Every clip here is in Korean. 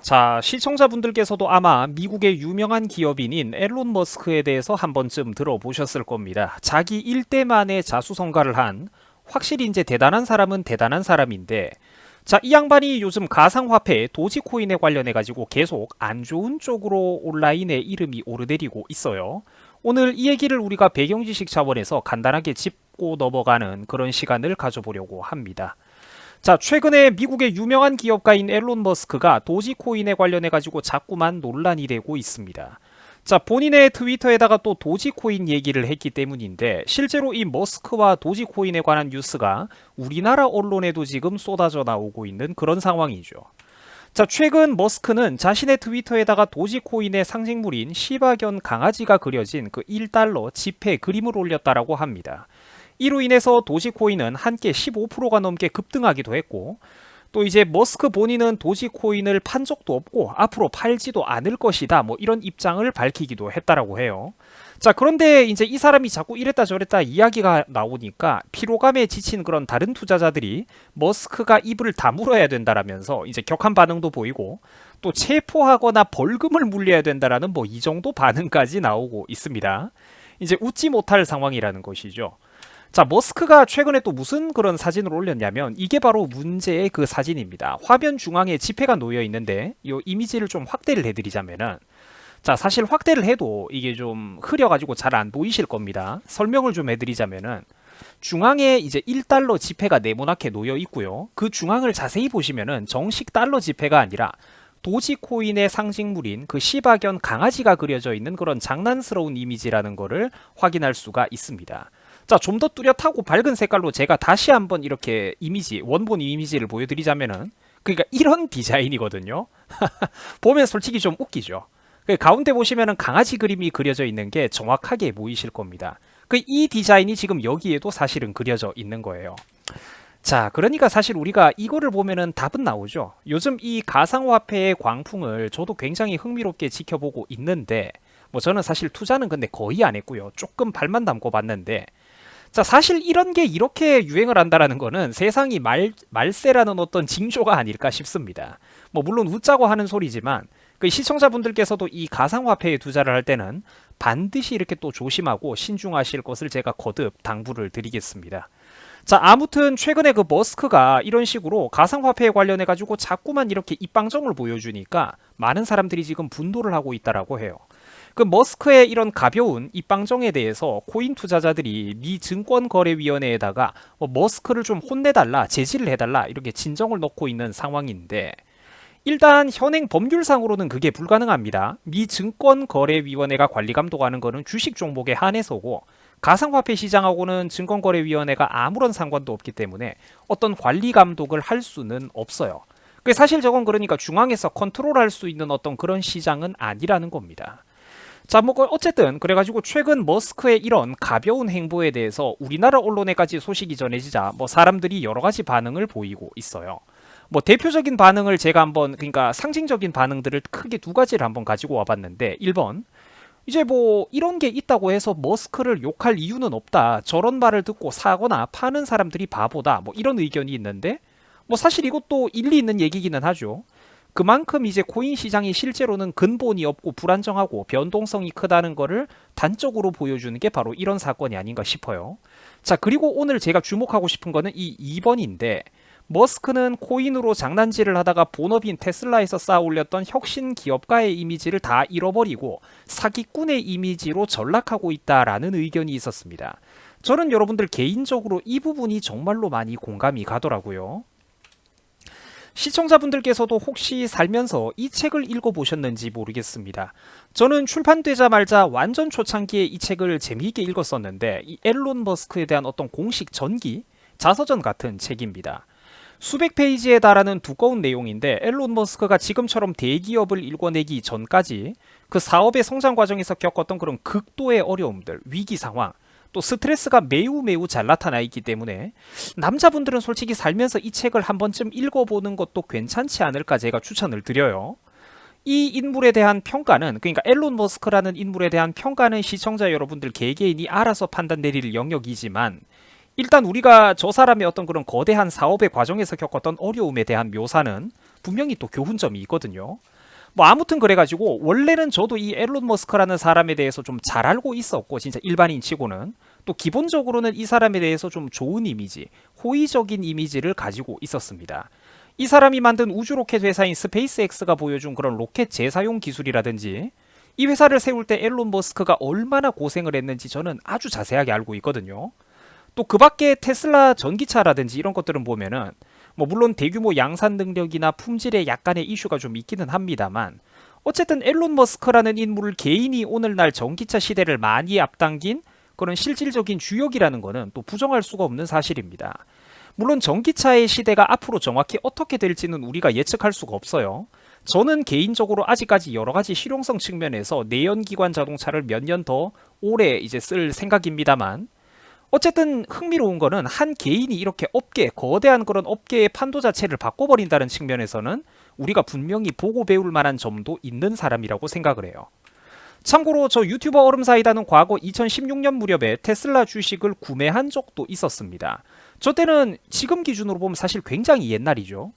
자, 시청자분들께서도 아마 미국의 유명한 기업인인 앨런 머스크에 대해서 한 번쯤 들어보셨을 겁니다. 자기 일대만에 자수성가를 한 확실히 이제 대단한 사람은 대단한 사람인데, 자, 이 양반이 요즘 가상화폐 도지코인에 관련해 가지고 계속 안 좋은 쪽으로 온라인에 이름이 오르내리고 있어요. 오늘 이 얘기를 우리가 배경지식 차원에서 간단하게 짚고 넘어가는 그런 시간을 가져보려고 합니다. 자, 최근에 미국의 유명한 기업가인 앨런 머스크가 도지코인에 관련해 가지고 자꾸만 논란이 되고 있습니다. 자, 본인의 트위터에다가 또 도지코인 얘기를 했기 때문인데, 실제로 이 머스크와 도지코인에 관한 뉴스가 우리나라 언론에도 지금 쏟아져 나오고 있는 그런 상황이죠. 자, 최근 머스크는 자신의 트위터에다가 도지코인의 상징물인 시바견 강아지가 그려진 그 1달러 지폐 그림을 올렸다라고 합니다. 이로 인해서 도지코인은 한께 15%가 넘게 급등하기도 했고, 또 이제 머스크 본인은 도지코인을 판 적도 없고 앞으로 팔지도 않을 것이다, 뭐 이런 입장을 밝히기도 했다라고 해요. 자, 그런데 이제 이 사람이 자꾸 이랬다 저랬다 이야기가 나오니까 피로감에 지친 그런 다른 투자자들이 머스크가 입을 다물어야 된다라면서 이제 격한 반응도 보이고, 또 체포하거나 벌금을 물려야 된다라는 뭐 이 정도 반응까지 나오고 있습니다. 이제 웃지 못할 상황이라는 것이죠. 자, 머스크가 최근에 또 무슨 그런 사진을 올렸냐면, 이게 바로 문제의 그 사진입니다. 화면 중앙에 지폐가 놓여 있는데, 이 이미지를 좀 확대를 해드리자면은, 자, 사실 확대를 해도 이게 좀 흐려가지고 잘 안 보이실 겁니다. 설명을 좀 해드리자면은, 중앙에 이제 1달러 지폐가 네모나게 놓여 있고요. 그 중앙을 자세히 보시면은 정식 달러 지폐가 아니라 도지코인의 상징물인 그 시바견 강아지가 그려져 있는 그런 장난스러운 이미지라는 거를 확인할 수가 있습니다. 자, 좀 더 뚜렷하고 밝은 색깔로 제가 다시 한번 이렇게 이미지, 원본 이미지를 보여드리자면은, 그러니까 이런 디자인이거든요. 보면 솔직히 좀 웃기죠. 가운데 보시면은 강아지 그림이 그려져 있는 게 정확하게 보이실 겁니다. 이 디자인이 지금 여기에도 사실은 그려져 있는 거예요. 자, 그러니까 사실 우리가 이거를 보면은 답은 나오죠. 요즘 이 가상화폐의 광풍을 저도 굉장히 흥미롭게 지켜보고 있는데, 뭐 저는 사실 투자는 근데 거의 안 했고요. 조금 발만 담고 봤는데, 자, 사실 이런 게 이렇게 유행을 한다라는 거는 세상이 말세라는 어떤 징조가 아닐까 싶습니다. 뭐 물론 웃자고 하는 소리지만, 그 시청자분들께서도 이 가상화폐에 투자를 할 때는 반드시 이렇게 또 조심하고 신중하실 것을 제가 거듭 당부를 드리겠습니다. 자, 아무튼 최근에 그 머스크가 이런 식으로 가상화폐에 관련해 가지고 자꾸만 이렇게 입방정을 보여주니까 많은 사람들이 지금 분노를 하고 있다라고 해요. 그 머스크의 이런 가벼운 입방정에 대해서 코인 투자자들이 미 증권거래위원회에다가 머스크를 좀 혼내달라, 제지를 해달라 이렇게 진정을 넣고 있는 상황인데, 일단 현행 법률상으로는 그게 불가능합니다. 미 증권거래위원회가 관리 감독하는 거는 주식 종목에 한해서고, 가상화폐 시장하고는 증권거래위원회가 아무런 상관도 없기 때문에 어떤 관리 감독을 할 수는 없어요. 사실 저건 그러니까 중앙에서 컨트롤할 수 있는 어떤 그런 시장은 아니라는 겁니다. 자, 뭐 어쨌든 그래가지고 최근 머스크의 이런 가벼운 행보에 대해서 우리나라 언론에까지 소식이 전해지자 뭐 사람들이 여러 가지 반응을 보이고 있어요. 뭐 대표적인 반응을 제가 한번, 그러니까 상징적인 반응들을 크게 두 가지를 한번 가지고 와봤는데, 1번, 이제 뭐 이런 게 있다고 해서 머스크를 욕할 이유는 없다, 저런 말을 듣고 사거나 파는 사람들이 바보다, 뭐 이런 의견이 있는데, 뭐 사실 이것도 일리 있는 얘기기는 하죠. 그만큼 이제 코인 시장이 실제로는 근본이 없고 불안정하고 변동성이 크다는 거를 단적으로 보여주는 게 바로 이런 사건이 아닌가 싶어요. 자, 그리고 오늘 제가 주목하고 싶은 거는 이 2번인데, 머스크는 코인으로 장난질을 하다가 본업인 테슬라에서 쌓아 올렸던 혁신 기업가의 이미지를 다 잃어버리고 사기꾼의 이미지로 전락하고 있다라는 의견이 있었습니다. 저는 여러분들 개인적으로 이 부분이 정말로 많이 공감이 가더라고요. 시청자분들께서도 혹시 살면서 이 책을 읽어보셨는지 모르겠습니다. 저는 출판되자마자 완전 초창기에 이 책을 재미있게 읽었었는데, 이 앨런 머스크에 대한 어떤 공식 전기, 자서전 같은 책입니다. 수백 페이지에 달하는 두꺼운 내용인데, 앨런 머스크가 지금처럼 대기업을 일궈내기 전까지 그 사업의 성장 과정에서 겪었던 그런 극도의 어려움들, 위기 상황, 또 스트레스가 매우 잘 나타나 있기 때문에 남자분들은 솔직히 살면서 이 책을 한 번쯤 읽어보는 것도 괜찮지 않을까 제가 추천을 드려요. 이 인물에 대한 평가는, 그러니까 앨런 머스크라는 인물에 대한 평가는 시청자 여러분들 개개인이 알아서 판단 내릴 영역이지만, 일단 우리가 저 사람의 어떤 그런 거대한 사업의 과정에서 겪었던 어려움에 대한 묘사는 분명히 또 교훈점이 있거든요. 뭐 아무튼 그래가지고 원래는 저도 이 앨런 머스크라는 사람에 대해서 좀 잘 알고 있었고 진짜 일반인 치고는 또 기본적으로는 이 사람에 대해서 좀 좋은 이미지, 호의적인 이미지를 가지고 있었습니다. 이 사람이 만든 우주로켓 회사인 스페이스X가 보여준 그런 로켓 재사용 기술이라든지 이 회사를 세울 때 앨런 머스크가 얼마나 고생을 했는지 저는 아주 자세하게 알고 있거든요. 또 그 밖에 테슬라 전기차라든지 이런 것들은 보면은 뭐 물론 대규모 양산 능력이나 품질에 약간의 이슈가 좀 있기는 합니다만 어쨌든 앨런 머스크라는 인물을 개인이 오늘날 전기차 시대를 많이 앞당긴 그런 실질적인 주역이라는 거는 또 부정할 수가 없는 사실입니다. 물론 전기차의 시대가 앞으로 정확히 어떻게 될지는 우리가 예측할 수가 없어요. 저는 개인적으로 아직까지 여러 가지 실용성 측면에서 내연기관 자동차를 몇 년 더 오래 이제 쓸 생각입니다만 어쨌든 흥미로운 거는 한 개인이 이렇게 업계, 거대한 그런 업계의 판도 자체를 바꿔버린다는 측면에서는 우리가 분명히 보고 배울 만한 점도 있는 사람이라고 생각을 해요. 참고로 저 유튜버 얼음사이다는 과거 2016년 무렵에 테슬라 주식을 구매한 적도 있었습니다. 저 때는 지금 기준으로 보면 사실 굉장히 옛날이죠.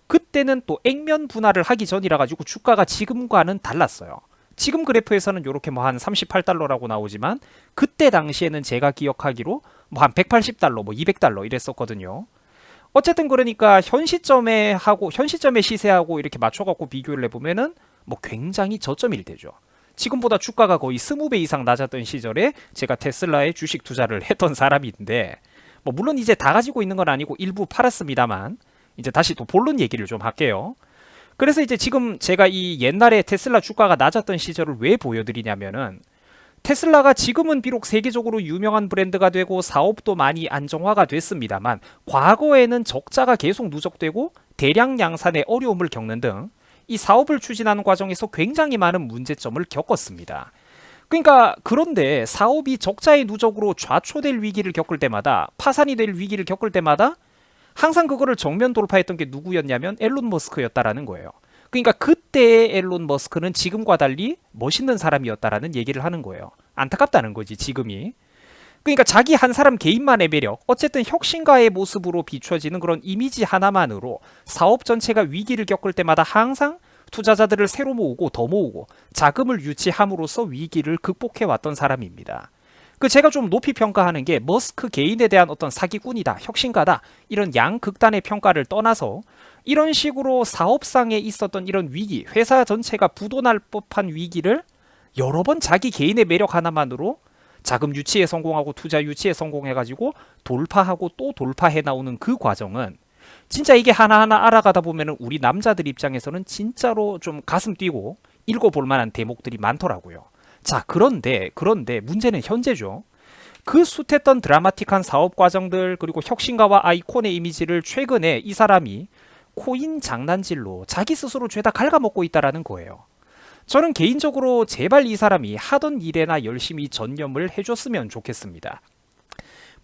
그때는 또 액면 분할을 하기 전이라 가지고 주가가 지금과는 달랐어요. 지금 그래프에서는 이렇게 뭐 한 38달러라고 나오지만 그때 당시에는 제가 기억하기로 뭐 한 180달러, 뭐 200달러 이랬었거든요. 어쨌든 그러니까 현 시점의 시세하고 이렇게 맞춰갖고 비교를 해보면은 뭐 굉장히 저점일 때죠. 지금보다 주가가 거의 20배 이상 낮았던 시절에 제가 테슬라에 주식 투자를 했던 사람인데 뭐 물론 이제 다 가지고 있는 건 아니고 일부 팔았습니다만 이제 다시 또 본론 얘기를 좀 할게요. 그래서 이제 지금 제가 이 옛날에 테슬라 주가가 낮았던 시절을 왜 보여드리냐면은 테슬라가 지금은 비록 세계적으로 유명한 브랜드가 되고 사업도 많이 안정화가 됐습니다만 과거에는 적자가 계속 누적되고 대량 양산의 어려움을 겪는 등 이 사업을 추진하는 과정에서 굉장히 많은 문제점을 겪었습니다. 그러니까 그런데 사업이 적자의 누적으로 좌초될 위기를 겪을 때마다 파산이 될 위기를 겪을 때마다 항상 그거를 정면 돌파했던 게 누구였냐면 앨런 머스크였다라는 거예요. 그러니까 그때의 앨런 머스크는 지금과 달리 멋있는 사람이었다라는 얘기를 하는 거예요. 안타깝다는 거지 지금이. 그러니까 자기 한 사람 개인만의 매력, 어쨌든 혁신가의 모습으로 비춰지는 그런 이미지 하나만으로 사업 전체가 위기를 겪을 때마다 항상 투자자들을 새로 모으고 더 모으고 자금을 유치함으로써 위기를 극복해왔던 사람입니다. 제가 좀 높이 평가하는 게 머스크 개인에 대한 어떤 사기꾼이다, 혁신가다 이런 양극단의 평가를 떠나서 이런 식으로 사업상에 있었던 이런 위기, 회사 전체가 부도날 법한 위기를 여러 번 자기 개인의 매력 하나만으로 자금 유치에 성공하고 투자 유치에 성공해가지고 돌파하고 또 돌파해 나오는 그 과정은 진짜 이게 하나하나 알아가다 보면 우리 남자들 입장에서는 진짜로 좀 가슴 뛰고 읽어볼 만한 대목들이 많더라고요. 자, 그런데 문제는 현재죠. 그 숱했던 드라마틱한 사업 과정들 그리고 혁신가와 아이콘의 이미지를 최근에 이 사람이 코인 장난질로 자기 스스로 죄다 갉아먹고 있다라는 거예요. 저는 개인적으로 제발 이 사람이 하던 일에나 열심히 전념을 해줬으면 좋겠습니다.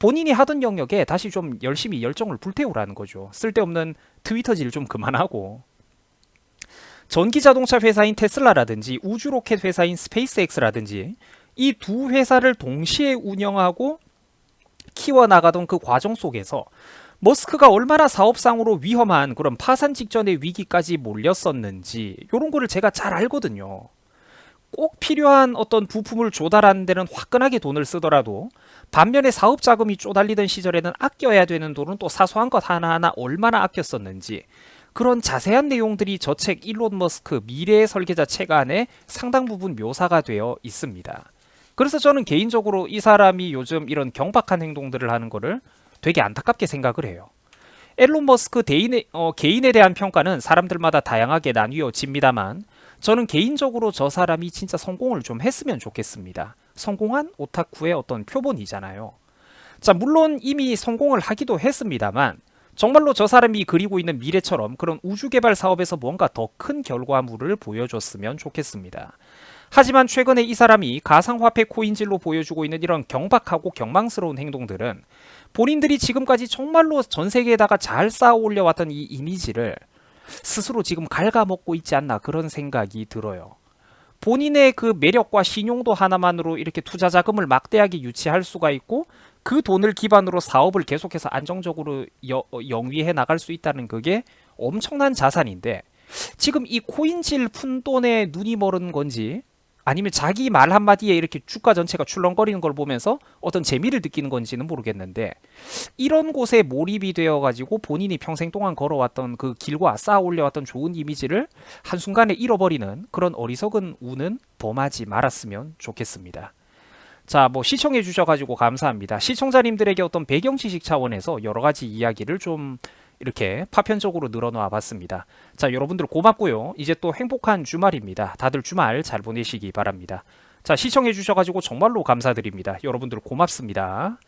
본인이 하던 영역에 다시 좀 열심히 열정을 불태우라는 거죠. 쓸데없는 트위터질 좀 그만하고 전기자동차 회사인 테슬라라든지 우주로켓 회사인 스페이스X라든지 이 두 회사를 동시에 운영하고 키워나가던 그 과정 속에서 머스크가 얼마나 사업상으로 위험한 그런 파산 직전의 위기까지 몰렸었는지 이런 거를 제가 잘 알거든요. 꼭 필요한 어떤 부품을 조달하는 데는 화끈하게 돈을 쓰더라도 반면에 사업 자금이 쪼달리던 시절에는 아껴야 되는 돈은 또 사소한 것 하나하나 얼마나 아꼈었는지 그런 자세한 내용들이 저 책 일론 머스크 미래의 설계자 책 안에 상당 부분 묘사가 되어 있습니다. 그래서 저는 개인적으로 이 사람이 요즘 이런 경박한 행동들을 하는 거를 되게 안타깝게 생각을 해요. 앨런 머스크 개인에 대한 평가는 사람들마다 다양하게 나뉘어집니다만 저는 개인적으로 저 사람이 진짜 성공을 좀 했으면 좋겠습니다. 성공한 오타쿠의 어떤 표본이잖아요. 자, 물론 이미 성공을 하기도 했습니다만 정말로 저 사람이 그리고 있는 미래처럼 그런 우주개발 사업에서 뭔가 더 큰 결과물을 보여줬으면 좋겠습니다. 하지만 최근에 이 사람이 가상화폐 코인질로 보여주고 있는 이런 경박하고 경망스러운 행동들은 본인들이 지금까지 정말로 전 세계에다가 잘 쌓아 올려왔던 이 이미지를 스스로 지금 갉아먹고 있지 않나 그런 생각이 들어요. 본인의 그 매력과 신용도 하나만으로 이렇게 투자 자금을 막대하게 유치할 수가 있고 그 돈을 기반으로 사업을 계속해서 안정적으로 영위해 나갈 수 있다는 그게 엄청난 자산인데 지금 이 코인질 푼돈에 눈이 멀은 건지 아니면 자기 말 한마디에 이렇게 주가 전체가 출렁거리는 걸 보면서 어떤 재미를 느끼는 건지는 모르겠는데 이런 곳에 몰입이 되어가지고 본인이 평생 동안 걸어왔던 그 길과 쌓아 올려왔던 좋은 이미지를 한순간에 잃어버리는 그런 어리석은 우는 범하지 말았으면 좋겠습니다. 자, 뭐 시청해 주셔가지고 감사합니다. 시청자님들에게 어떤 배경 지식 차원에서 여러 가지 이야기를 좀 이렇게 파편적으로 늘어놓아 봤습니다. 자, 여러분들 고맙고요. 이제 또 행복한 주말입니다. 다들 주말 잘 보내시기 바랍니다. 자, 시청해 주셔가지고 정말로 감사드립니다. 여러분들 고맙습니다.